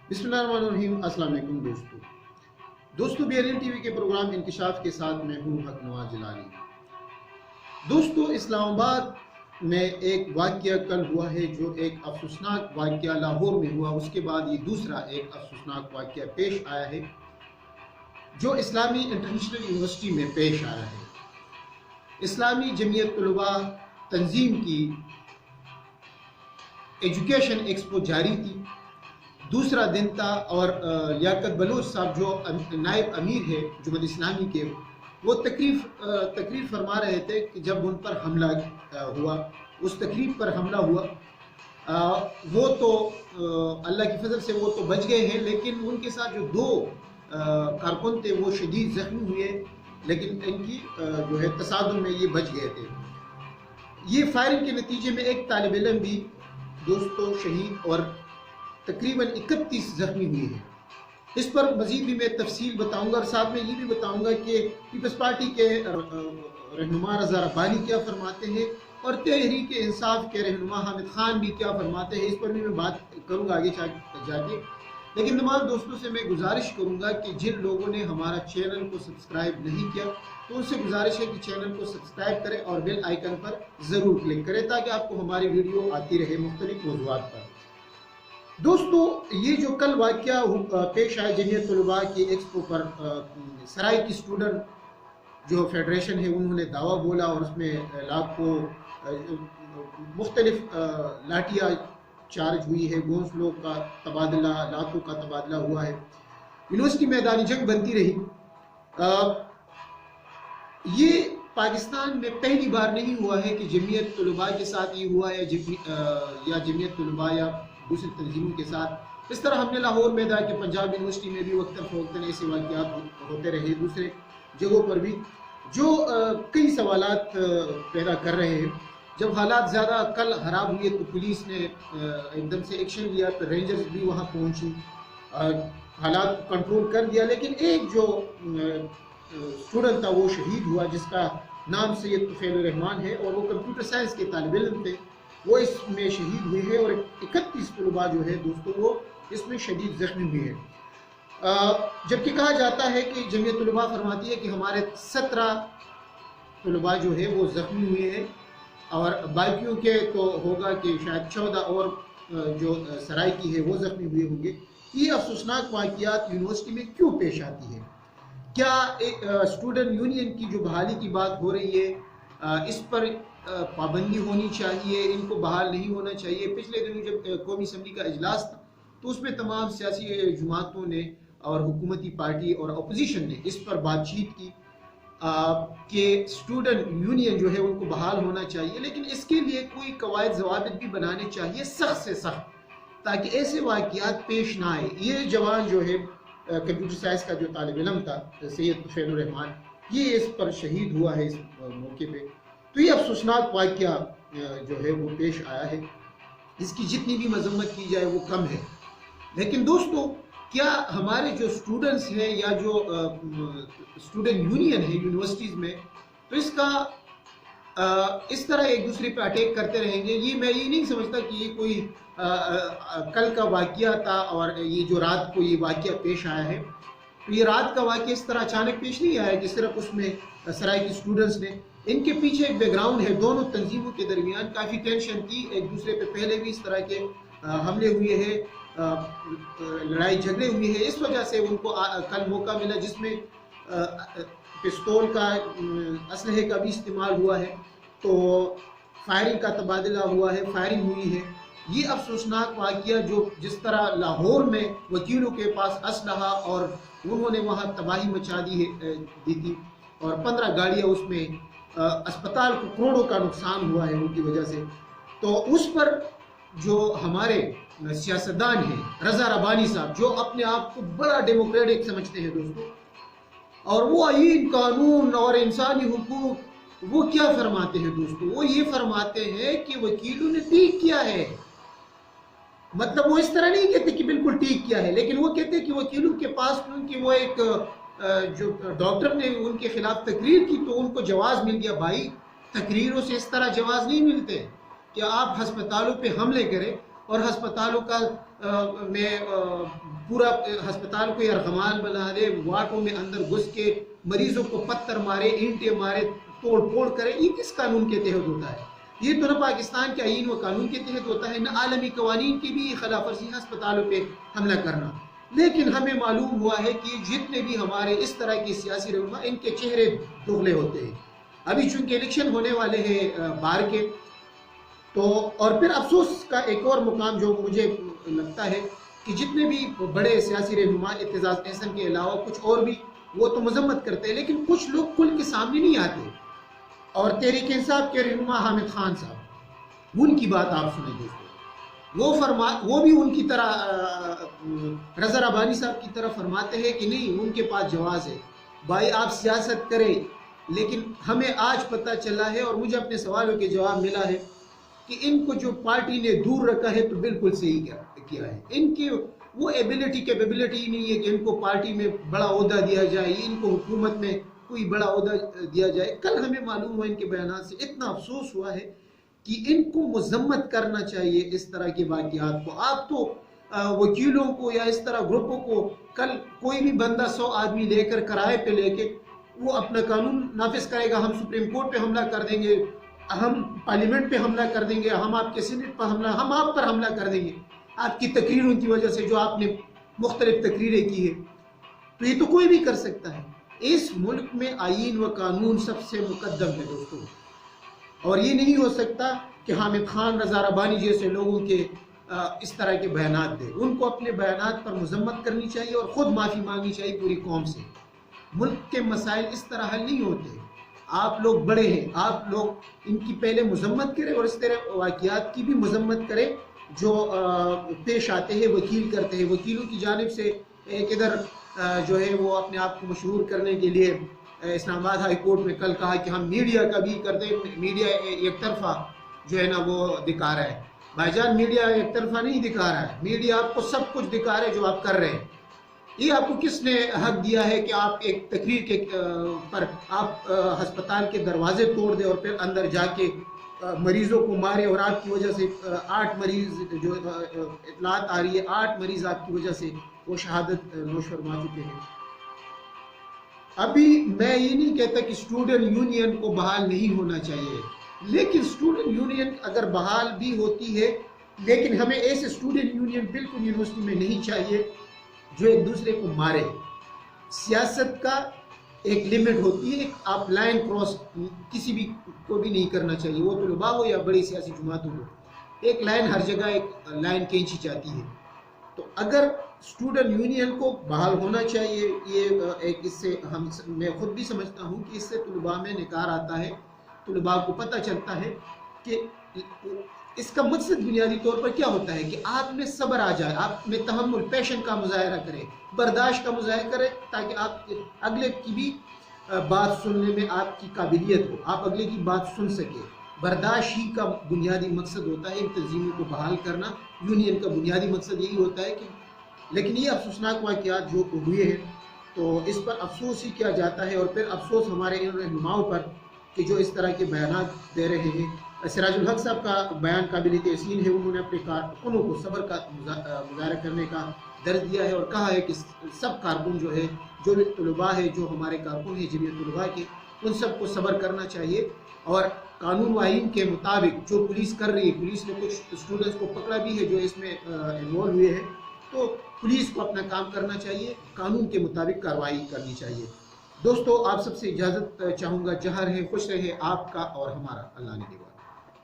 बिस्मिल्लाहिर्रहमानिर्रहीम। अस्सलाम वालेकुम दोस्तों BNN TV के प्रोग्राम इंकिशाफ के साथ मैं हूँ हक नवाज जिलानी। दोस्तों, इस्लामाबाद में एक वाक़या कल हुआ है जो एक अफसोसनाक वाक़या लाहौर में हुआ। उसके बाद ये दूसरा एक अफसोसनाक वाक़या पेश आया है जो इस्लामी इंटरनेशनल यूनिवर्सिटी में पेश आया है। इस्लामी जमीयत तलबा तंजीम की एजुकेशन एक्सपो जारी थी, दूसरा दिन था और लियाकत बलोच साहब जो नायब अमीर है जुम्मत इस्लामी के, वो तकरीर फरमा रहे थे कि जब उन पर हमला हुआ, उस तकरीब पर हमला हुआ, वो तो अल्लाह की फजल से वो तो बच गए हैं, लेकिन उनके साथ जो दो कारकुन थे वो शदीद जख्मी हुए, लेकिन इनकी जो है तसादुम में ये बच गए थे। ये फायरिंग के नतीजे में एक तालिब इल्म भी दोस्तों शहीद और तकरीबन 31 जख्मी हुए हैं। इस पर मजीद भी मैं तफसील बताऊंगा और साथ में ये भी बताऊंगा कि पीपल्स पार्टी के रहनुमा रज़ा रब्बानी क्या फरमाते हैं और तहरीक इंसाफ के रहनुमा हामिद खान भी क्या फरमाते हैं। इस पर भी मैं बात करूंगा आगे जाके। लेकिन तमाम दोस्तों से मैं गुजारिश करूंगा कि जिन लोगों ने हमारा चैनल को सब्सक्राइब नहीं किया तो उनसे गुजारिश है कि चैनल को सब्सक्राइब करें और बेल आइकन पर ज़रूर क्लिक करें ताकि आपको हमारी वीडियो आती रहे मुख्तलिफ मौज़ूआत पर। दोस्तों, ये जो कल वाक़या पेश आया जमीयत तलबा की एक्सपो पर, सराय की स्टूडेंट जो फेडरेशन है उन्होंने दावा बोला और उसमें लाखों मुख्तलिफ लाठियाँ चार्ज हुई है, घोंसलों का तबादला, लाखों का तबादला हुआ है, यूनिवर्सिटी मैदानी जंग बनती रही। ये पाकिस्तान में पहली बार नहीं हुआ है कि जमीयत तलबा के साथ ये हुआ है या जमीयत तलबा या दूसरी तंजीमों के साथ। इस तरह हमने लाहौर में देखा कि पंजाब यूनिवर्सिटी में भी वक्तन ऐसे वाक़यात होते रहे, दूसरे जगहों पर भी, जो कई सवालात पैदा कर रहे हैं। जब हालात ज़्यादा कल ख़राब हुए तो पुलिस ने एकदम से एक्शन लिया, तो रेंजर्स भी वहाँ पहुँची, हालात को कंट्रोल कर दिया। लेकिन एक जो स्टूडेंट था वो शहीद हुआ जिसका नाम सैयद तुफैल रहमान है और वो कंप्यूटर साइंस के तालिब इल्म थे, वो इसमें शहीद हुए हैं और 31 तलबा जो है दोस्तों वो इसमें शदीद जख्मी हुए हैं। जबकि कहा जाता है कि जमीयत तलबा फरमाती है कि हमारे 17 तलबा जो है वो जख्मी हुए हैं और बाकियों के तो होगा कि शायद 14 और जो सराय की है वो जख्मी हुए होंगे। ये अफसोसनाक वाक़यात यूनिवर्सिटी में क्यों पेश आती है? क्या स्टूडेंट यूनियन की जो बहाली की बात हो रही है, इस पर पाबंदी होनी चाहिए, इनको बहाल नहीं होना चाहिए? पिछले दिनों जब कौमी असम्बली का इजलास था तो उसमें तमाम सियासी जमातों ने और हुकूमती पार्टी और अपोजिशन ने इस पर बातचीत की कि स्टूडेंट यूनियन जो है उनको बहाल होना चाहिए, लेकिन इसके लिए कोई कवायद ज़वाबित भी बनाने चाहिए सख्त से सख्त, ताकि ऐसे वाक़यात पेश ना आए। ये जवान जो है कंप्यूटर साइंस का जो तालिब इल्म था सैयद तुफैल रहमान, ये इस पर शहीद हुआ है इस मौके पे। तो ये अफसोसनाक वाक़या जो है वो पेश आया है, इसकी जितनी भी मजम्मत की जाए वो कम है। लेकिन दोस्तों, क्या हमारे जो स्टूडेंट्स हैं या जो स्टूडेंट यूनियन है यूनिवर्सिटीज़ में, तो इसका इस तरह एक दूसरे पे अटैक करते रहेंगे? ये मैं ये नहीं समझता कि ये कोई कल का वाक़या था और ये जो रात को ये वाक़या पेश आया है, तो ये रात का वाक़या इस तरह अचानक पेश नहीं आया कि सिर्फ उसमें सराय के स्टूडेंट्स ने, इनके पीछे एक बैकग्राउंड है। दोनों तंजीमों के दरमियान काफ़ी टेंशन थी, एक दूसरे पे पहले भी इस तरह के हमले हुए हैं, लड़ाई झगड़े हुए हैं। इस वजह से उनको कल मौका मिला जिसमें पिस्तौल का असलहे का भी इस्तेमाल हुआ है, तो फायरिंग का तबादला हुआ है, फायरिंग हुई है। ये अफसोसनाक वाक़या जो जिस तरह लाहौर में वकीलों के पास असलहा और उन्होंने वहाँ तबाही मचा दी थी और 15 गाड़ियाँ उसमें, अस्पताल को करोड़ों का नुकसान हुआ है उनकी वजह से, तो उस पर जो हमारे सियासतदान हैं रज़ा रब्बानी साहब, जो अपने आप को बड़ा डेमोक्रेटिक समझते हैं दोस्तों, और वो आईन, कानून और इंसानी हुकूक, वो क्या फरमाते हैं दोस्तों? वो ये फरमाते हैं कि वकीलों ने ठीक किया है। मतलब वो इस तरह नहीं कहते कि बिल्कुल ठीक किया है, लेकिन वो कहते हैं कि वकीलों के पास, क्योंकि वो एक जो डॉक्टर ने उनके खिलाफ तकरीर की तो उनको जवाब मिल गया। भाई, तकरीरों से इस तरह जवाब नहीं मिलते कि आप अस्पतालों पे हमले करें اور ہسپتالوں کا پورا ہسپتال کو یرغمال بنا دے، واٹوں میں اندر گھس کے مریضوں کو پتھر مارے، اینٹیں مارے، توڑ پھوڑ کرے، یہ کس قانون کے تحت ہوتا ہے؟ یہ تو نہ پاکستان کے آئین و قانون کے تحت ہوتا ہے، نہ عالمی قوانین کی بھی خلاف ورزی ہسپتالوں پہ حملہ کرنا۔ لیکن ہمیں معلوم ہوا ہے کہ جتنے بھی ہمارے اس طرح کی سیاسی رہنما، ان کے چہرے دغلے ہوتے ہیں۔ ابھی چونکہ الیکشن ہونے والے ہیں بار کے، تو اور پھر افسوس کا ایک اور مقام جو مجھے لگتا ہے کہ جتنے بھی بڑے سیاسی رہنما اعتزاز احسن کے علاوہ کچھ اور بھی، وہ تو مذمت کرتے ہیں، لیکن کچھ لوگ کھل کے سامنے نہیں آتے۔ اور تحریک انصاف کے رہنما حامد خان صاحب، ان کی بات آپ سنیں دوستو، وہ بھی ان کی طرح رضا ربانی صاحب کی طرح فرماتے ہیں کہ نہیں، ان کے پاس جواز ہے، بھائی آپ سیاست کریں، لیکن ہمیں آج پتہ چلا ہے اور مجھے اپنے سوالوں کے جواب ملا ہے کہ ان کو جو پارٹی نے دور رکھا ہے تو بالکل صحیح کیا ہے۔ ان کی وہ کیپیبلٹی نہیں ہے کہ ان کو پارٹی میں بڑا عہدہ دیا جائے، ان کو حکومت میں کوئی بڑا عہدہ دیا جائے۔ کل ہمیں معلوم ہوا ان کے بیانات سے، اتنا افسوس ہوا ہے کہ ان کو مذمت کرنا چاہیے اس طرح کے واقعات کو۔ آپ تو وکیلوں کو یا اس طرح گروپوں کو، کل کوئی بھی بندہ 100 آدمی لے کر کرائے پہ لے کے وہ اپنا قانون نافذ کرے گا، ہم سپریم کورٹ پہ حملہ کر دیں گے، ہم پارلیمنٹ پہ حملہ کر دیں گے، ہم آپ کے سینٹ پر ہم آپ پر حملہ کر دیں گے، آپ کی تقریروں کی وجہ سے جو آپ نے مختلف تقریریں کی ہے۔ تو یہ تو کوئی بھی کر سکتا ہے۔ اس ملک میں آئین و قانون سب سے مقدم ہے دوستوں، اور یہ نہیں ہو سکتا کہ حامد خان، رضا ربانی جیسے لوگوں کے اس طرح کے بیانات دیں۔ ان کو اپنے بیانات پر مذمت کرنی چاہیے اور خود معافی مانگنی چاہیے پوری قوم سے۔ ملک کے مسائل اس طرح حل نہیں ہوتے۔ آپ لوگ بڑے ہیں، آپ لوگ ان کی پہلے مذمت کریں اور اس طرح واقعات کی بھی مذمت کریں جو پیش آتے ہیں، وکیل کرتے ہیں۔ وکیلوں کی جانب سے ایک ادھر جو ہے وہ اپنے آپ کو مشہور کرنے کے لیے اسلام آباد ہائی کورٹ میں کل کہا کہ ہم میڈیا کا بھی کرتے ہیں، میڈیا ایک طرفہ جو ہے نا وہ دکھا رہا ہے۔ بھائی جان، میڈیا ایک طرفہ نہیں دکھا رہا ہے، میڈیا آپ کو سب کچھ دکھا رہا ہے جو آپ کر رہے ہیں۔ یہ آپ کو کس نے حق دیا ہے کہ آپ ایک تقریر کے پر آپ ہسپتال کے دروازے توڑ دیں اور پھر اندر جا کے مریضوں کو مارے، اور آپ کی وجہ سے 8 مریض جو اطلاعات آ رہی ہے، 8 مریض آپ کی وجہ سے وہ شہادت نوش فرما چکے ہیں۔ ابھی میں یہ نہیں کہتا کہ اسٹوڈنٹ یونین کو بحال نہیں ہونا چاہیے، لیکن اسٹوڈنٹ یونین اگر بحال بھی ہوتی ہے، لیکن ہمیں ایسے اسٹوڈنٹ یونین بالکل یونیورسٹی میں نہیں چاہیے جو ایک دوسرے کو مارے۔ سیاست کا ایک لیمٹ ہوتی ہے، آپ لائن کراس کسی بھی کو بھی نہیں کرنا چاہیے، وہ طلباء ہو یا بڑی سیاسی جماعتوں ہو، ایک لائن ہر جگہ ایک لائن کھینچی جاتی ہے۔ تو اگر اسٹوڈنٹ یونین کو بحال ہونا چاہیے، یہ ایک اس سے میں خود بھی سمجھتا ہوں کہ اس سے طلباء میں نکار آتا ہے، طلباء کو پتہ چلتا ہے کہ اس کا مقصد بنیادی طور پر کیا ہوتا ہے کہ آپ میں صبر آ جائے، آپ میں تحمل، پیشن کا مظاہرہ کریں، برداشت کا مظاہرہ کریں، تاکہ آپ اگلے کی بھی بات سننے میں آپ کی قابلیت ہو، آپ اگلے کی بات سن سکیں۔ برداشت ہی کا بنیادی مقصد ہوتا ہے ان تنظیموں کو بحال کرنا، یونین کا بنیادی مقصد یہی ہوتا ہے کہ لیکن یہ افسوسناک واقعات جو ہوئے ہیں تو اس پر افسوس ہی کیا جاتا ہے، اور پھر افسوس ہمارے ان رہنماؤں پر کہ جو اس طرح کے بیانات دے رہے ہیں۔ سراج الحق صاحب کا بیان قابل تحسین ہے، انہوں نے اپنے کارکنوں کو صبر کا مظاہرہ کرنے کا درس دیا ہے اور کہا ہے کہ سب کارکن جو ہے، جو بھی طلباء ہے، جو ہمارے کارکن ہیں جمعیت طلباء کے، ان سب کو صبر کرنا چاہیے، اور قانون و آئین کے مطابق جو پولیس کر رہی ہے، پولیس نے کچھ اسٹوڈنٹس کو پکڑا بھی ہے جو اس میں انوالو ہوئے ہیں، تو پولیس کو اپنا کام کرنا چاہیے، قانون کے مطابق کارروائی کرنی چاہیے۔ دوستو، آپ سب سے اجازت چاہوں گا، جہاں رہے خوش رہے آپ کا اور ہمارا، اللہ نے